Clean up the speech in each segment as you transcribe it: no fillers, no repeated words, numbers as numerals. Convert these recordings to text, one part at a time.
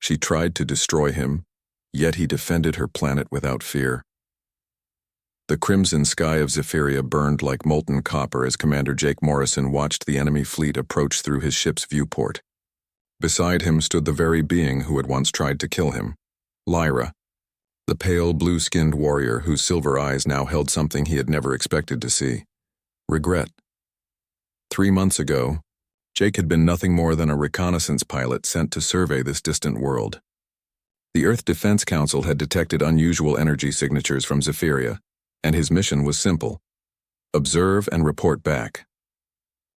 She tried to destroy him, yet he defended her planet without fear. The crimson sky of Zephyria burned like molten copper as Commander Jake Morrison watched the enemy fleet approach through his ship's viewport. Beside him stood the very being who had once tried to kill him, Lyra, the pale, blue-skinned warrior whose silver eyes now held something he had never expected to see: regret. 3 months ago, Jake had been nothing more than a reconnaissance pilot sent to survey this distant world. The Earth Defense Council had detected unusual energy signatures from Zephyria, and his mission was simple: observe and report back.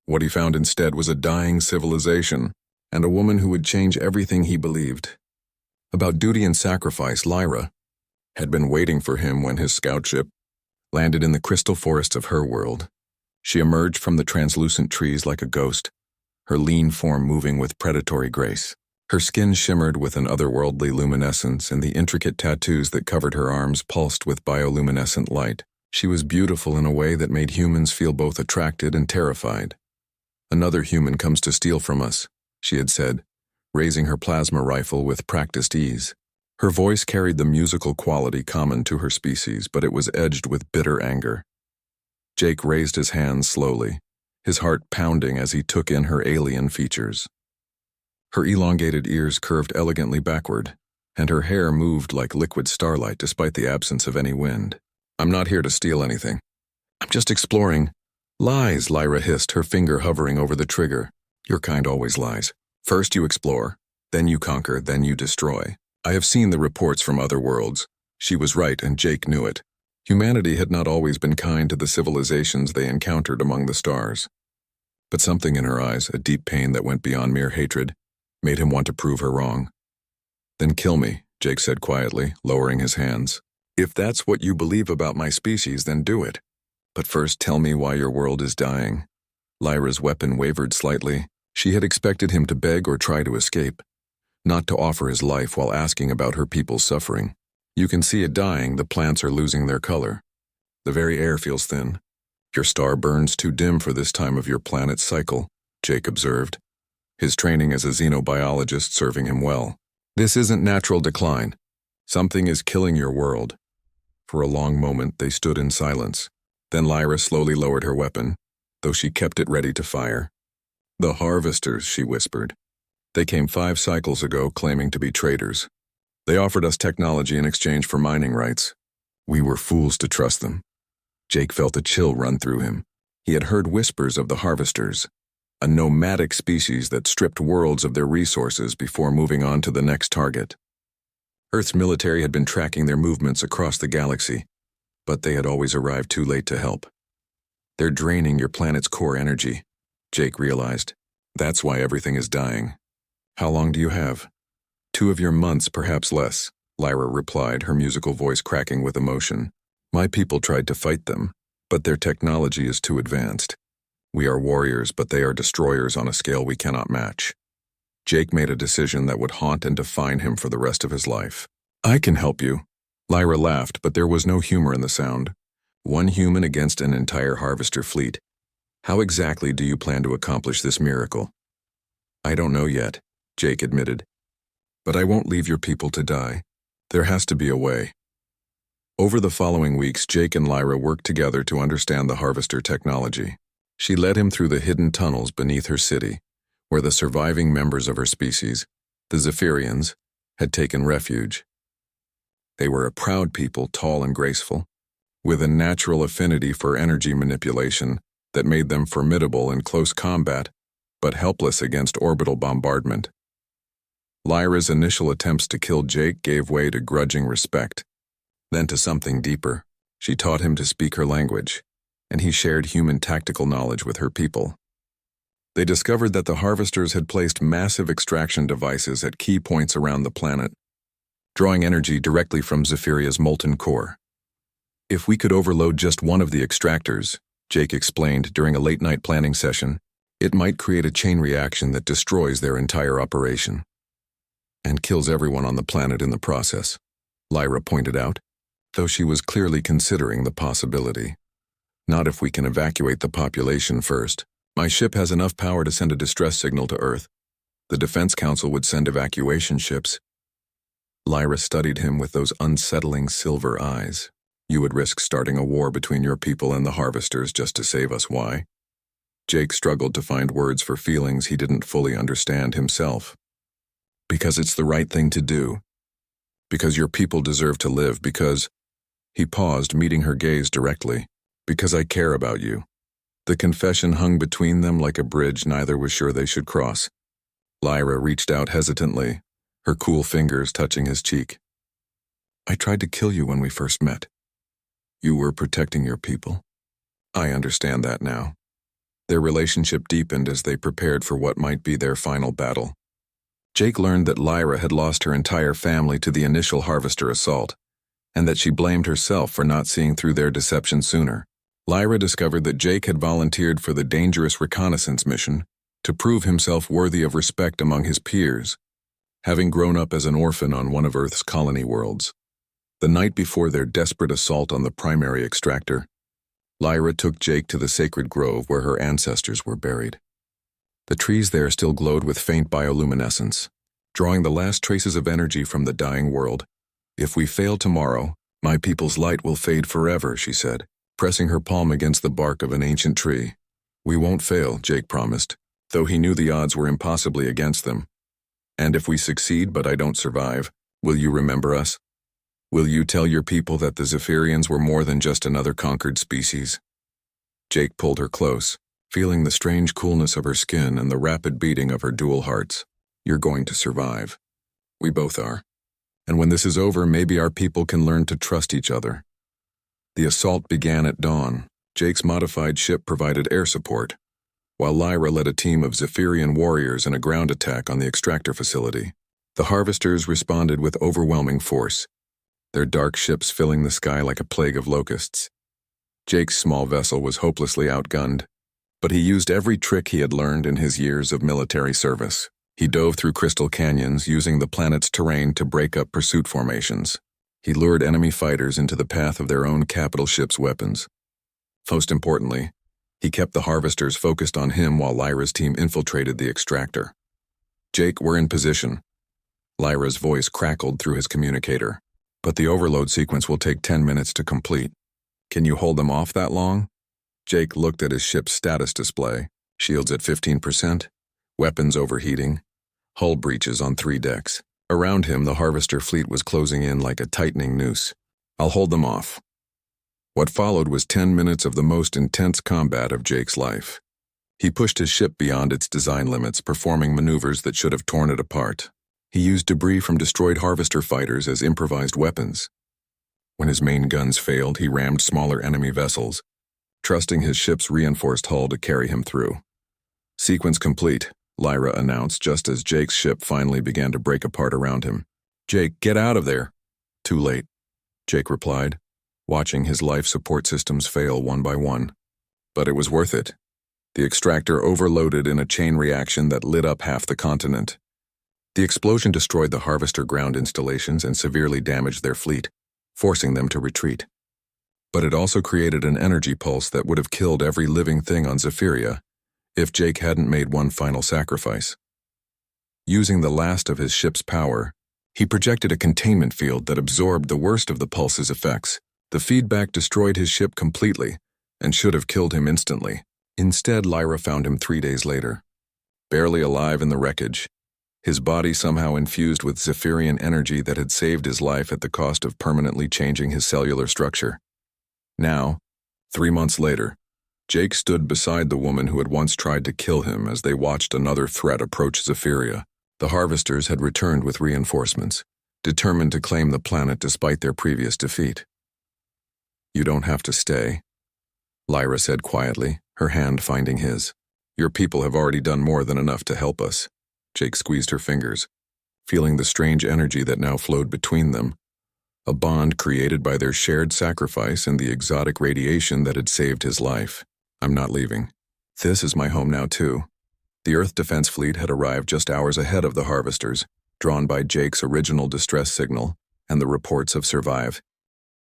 What he found instead was a dying civilization, and a woman who would change everything he believed. About duty and sacrifice, Lyra had been waiting for him when his scout ship landed in the crystal forests of her world. She emerged from the translucent trees like a ghost, her lean form moving with predatory grace. Her skin shimmered with an otherworldly luminescence, and the intricate tattoos that covered her arms pulsed with bioluminescent light. She was beautiful in a way that made humans feel both attracted and terrified. "Another human comes to steal from us," she had said, raising her plasma rifle with practiced ease. Her voice carried the musical quality common to her species, but it was edged with bitter anger. Jake raised his hands slowly, his heart pounding as he took in her alien features. Her elongated ears curved elegantly backward, and her hair moved like liquid starlight despite the absence of any wind. "I'm not here to steal anything. I'm just exploring." "Lies," Lyra hissed, her finger hovering over the trigger. "Your kind always lies. First you explore, then you conquer, then you destroy. I have seen the reports from other worlds." She was right, and Jake knew it. Humanity had not always been kind to the civilizations they encountered among the stars. But something in her eyes, a deep pain that went beyond mere hatred, made him want to prove her wrong. "Then kill me," Jake said quietly, lowering his hands. "If that's what you believe about my species, then do it. But first tell me why your world is dying." Lyra's weapon wavered slightly. She had expected him to beg or try to escape, not to offer his life while asking about her people's suffering. "You can see it dying. The plants are losing their color. The very air feels thin. Your star burns too dim for this time of your planet's cycle," Jake observed, his training as a xenobiologist serving him well. "This isn't natural decline. Something is killing your world." For a long moment they stood in silence. Then Lyra slowly lowered her weapon, though she kept it ready to fire. "The harvesters," she whispered. "They came 5 cycles ago claiming to be traders. They offered us technology in exchange for mining rights. We were fools to trust them." Jake felt a chill run through him. He had heard whispers of the harvesters, a nomadic species that stripped worlds of their resources before moving on to the next target. Earth's military had been tracking their movements across the galaxy, but they had always arrived too late to help. "They're draining your planet's core energy," Jake realized. "That's why everything is dying." "How long do you have?" 2 of your months, perhaps less," Lyra replied, her musical voice cracking with emotion. "My people tried to fight them, but their technology is too advanced. We are warriors, but they are destroyers on a scale we cannot match." Jake made a decision that would haunt and define him for the rest of his life. "I can help you." Lyra laughed, but there was no humor in the sound. "1 human against an entire harvester fleet. How exactly do you plan to accomplish this miracle?" "I don't know yet," Jake admitted. "But I won't leave your people to die. There has to be a way." Over the following weeks, Jake and Lyra worked together to understand the harvester technology. She led him through the hidden tunnels beneath her city, where the surviving members of her species, the Zephyrians, had taken refuge. They were a proud people, tall and graceful, with a natural affinity for energy manipulation that made them formidable in close combat, but helpless against orbital bombardment. Lyra's initial attempts to kill Jake gave way to grudging respect, then to something deeper. She taught him to speak her language, and he shared human tactical knowledge with her people. They discovered that the harvesters had placed massive extraction devices at key points around the planet, drawing energy directly from Zephyria's molten core. "If we could overload just one of the extractors," Jake explained during a late-night planning session, "it might create a chain reaction that destroys their entire operation. And kills everyone on the planet in the process," Lyra pointed out, though she was clearly considering the possibility. "Not if we can evacuate the population first. My ship has enough power to send a distress signal to Earth. The Defense Council would send evacuation ships, Lyra studied him with those unsettling silver eyes. You would risk starting a war between your people and the Harvesters just to save us, why? Jake struggled to find words for feelings he didn't fully understand himself. Because it's the right thing to do. Because your people deserve to live, because... He paused, meeting her gaze directly. Because I care about you. The confession hung between them like a bridge neither was sure they should cross. Lyra reached out hesitantly, her cool fingers touching his cheek. I tried to kill you when we first met. You were protecting your people. I understand that now. Their relationship deepened as they prepared for what might be their final battle. Jake learned that Lyra had lost her entire family to the initial Harvester assault, and that she blamed herself for not seeing through their deception sooner. Lyra discovered that Jake had volunteered for the dangerous reconnaissance mission to prove himself worthy of respect among his peers, having grown up as an orphan on one of Earth's colony worlds. The night before their desperate assault on the primary extractor, Lyra took Jake to the sacred grove where her ancestors were buried. The trees there still glowed with faint bioluminescence, drawing the last traces of energy from the dying world. If we fail tomorrow, my people's light will fade forever, she said, pressing her palm against the bark of an ancient tree. We won't fail, Jake promised, though he knew the odds were impossibly against them. And if we succeed but I don't survive, will you remember us? Will you tell your people that the Zephyrians were more than just another conquered species? Jake pulled her close, feeling the strange coolness of her skin and the rapid beating of her dual hearts. You're going to survive. We both are. And when this is over, maybe our people can learn to trust each other. The assault began at dawn. Jake's modified ship provided air support, while Lyra led a team of Zephyrian warriors in a ground attack on the extractor facility. The Harvesters responded with overwhelming force, their dark ships filling the sky like a plague of locusts. Jake's small vessel was hopelessly outgunned, but he used every trick he had learned in his years of military service. He dove through crystal canyons, using the planet's terrain to break up pursuit formations. He lured enemy fighters into the path of their own capital ship's weapons. Most importantly, he kept the Harvesters focused on him while Lyra's team infiltrated the extractor. Jake, we're in position. Lyra's voice crackled through his communicator. But the overload sequence will take 10 minutes to complete. Can you hold them off that long? Jake looked at his ship's status display. Shields at 15%, weapons overheating, hull breaches on 3 decks. Around him, the Harvester fleet was closing in like a tightening noose. I'll hold them off. What followed was 10 minutes of the most intense combat of Jake's life. He pushed his ship beyond its design limits, performing maneuvers that should have torn it apart. He used debris from destroyed Harvester fighters as improvised weapons. When his main guns failed, he rammed smaller enemy vessels, trusting his ship's reinforced hull to carry him through. Sequence complete, Lyra announced just as Jake's ship finally began to break apart around him. Jake, get out of there. Too late, Jake replied, watching his life support systems fail one by one. But it was worth it. The extractor overloaded in a chain reaction that lit up half the continent. The explosion destroyed the Harvester ground installations and severely damaged their fleet, forcing them to retreat. But it also created an energy pulse that would have killed every living thing on Zephyria if Jake hadn't made one final sacrifice. Using the last of his ship's power, he projected a containment field that absorbed the worst of the pulse's effects. The feedback destroyed his ship completely and should have killed him instantly. Instead, Lyra found him 3 days later, barely alive in the wreckage, his body somehow infused with Zephyrian energy that had saved his life at the cost of permanently changing his cellular structure. Now, 3 months later, Jake stood beside the woman who had once tried to kill him as they watched another threat approach Zephyria. The Harvesters had returned with reinforcements, determined to claim the planet despite their previous defeat. You don't have to stay, Lyra said quietly, her hand finding his. Your people have already done more than enough to help us. Jake squeezed her fingers, feeling the strange energy that now flowed between them, a bond created by their shared sacrifice and the exotic radiation that had saved his life. I'm not leaving. This is my home now too. The Earth Defense Fleet had arrived just hours ahead of the Harvesters, drawn by Jake's original distress signal and the reports of survive.